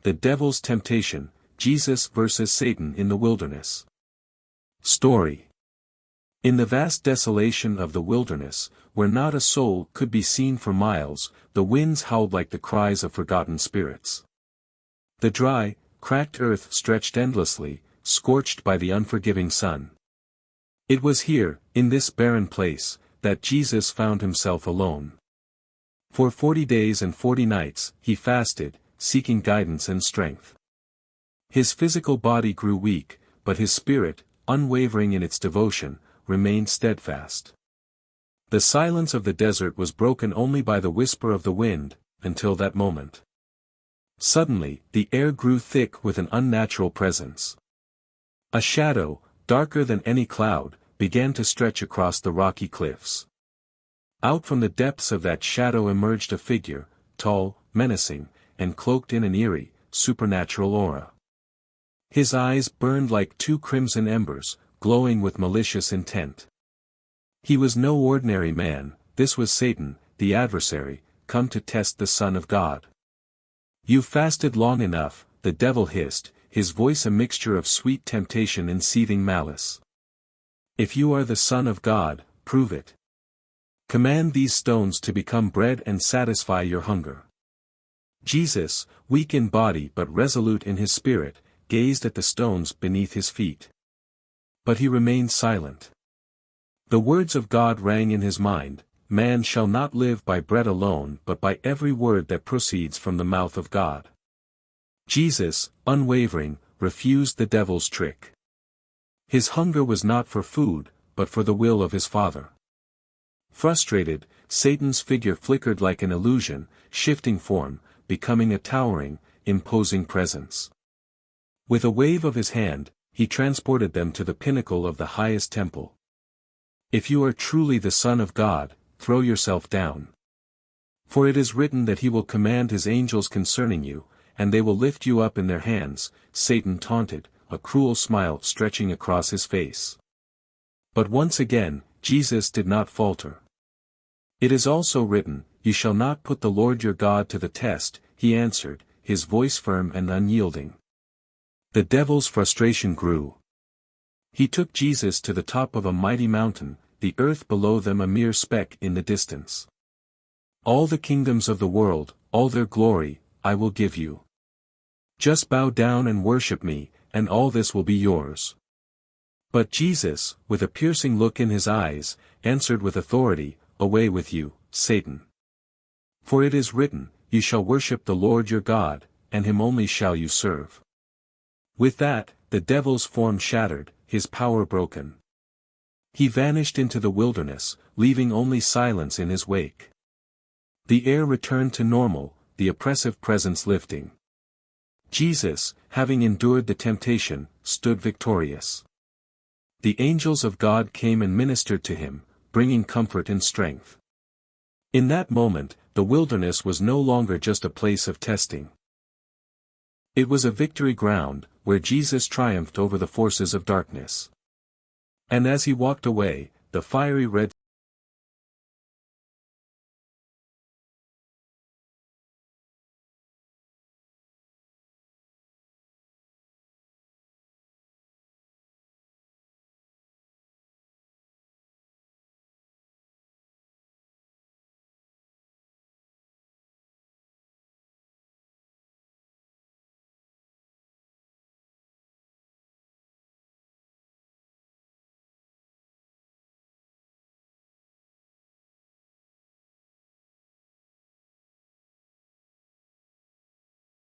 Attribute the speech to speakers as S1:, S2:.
S1: The Devil's Temptation, Jesus versus Satan in the Wilderness. Story. In the vast desolation of the wilderness, where not a soul could be seen for miles, the winds howled like the cries of forgotten spirits. The dry, cracked earth stretched endlessly, scorched by the unforgiving sun. It was here, in this barren place, that Jesus found himself alone. For 40 days and 40 nights, he fasted, seeking guidance and strength. His physical body grew weak, but his spirit, unwavering in its devotion, remained steadfast. The silence of the desert was broken only by the whisper of the wind, until that moment. Suddenly, the air grew thick with an unnatural presence. A shadow, darker than any cloud, began to stretch across the rocky cliffs. Out from the depths of that shadow emerged a figure, tall, menacing, and cloaked in an eerie, supernatural aura. His eyes burned like two crimson embers, glowing with malicious intent. He was no ordinary man, this was Satan, the adversary, come to test the Son of God. "You fasted long enough," the devil hissed, his voice a mixture of sweet temptation and seething malice. "If you are the Son of God, prove it. Command these stones to become bread and satisfy your hunger." Jesus, weak in body but resolute in his spirit, gazed at the stones beneath his feet. But he remained silent. The words of God rang in his mind, "Man shall not live by bread alone but by every word that proceeds from the mouth of God." Jesus, unwavering, refused the devil's trick. His hunger was not for food, but for the will of his Father. Frustrated, Satan's figure flickered like an illusion, shifting form, becoming a towering, imposing presence. With a wave of his hand, he transported them to the pinnacle of the highest temple. "If you are truly the Son of God, throw yourself down. For it is written that he will command his angels concerning you, and they will lift you up in their hands," Satan taunted, a cruel smile stretching across his face. But once again, Jesus did not falter. "It is also written, you shall not put the Lord your God to the test," he answered, his voice firm and unyielding. The devil's frustration grew. He took Jesus to the top of a mighty mountain, the earth below them a mere speck in the distance. "All the kingdoms of the world, all their glory, I will give you. Just bow down and worship me, and all this will be yours." But Jesus, with a piercing look in his eyes, answered with authority, "Away with you, Satan. For it is written, you shall worship the Lord your God, and him only shall you serve." With that, the devil's form shattered, his power broken. He vanished into the wilderness, leaving only silence in his wake. The air returned to normal, the oppressive presence lifting. Jesus, having endured the temptation, stood victorious. The angels of God came and ministered to him, bringing comfort and strength. In that moment, the wilderness was no longer just a place of testing. It was a victory ground, where Jesus triumphed over the forces of darkness. And as he walked away, the fiery red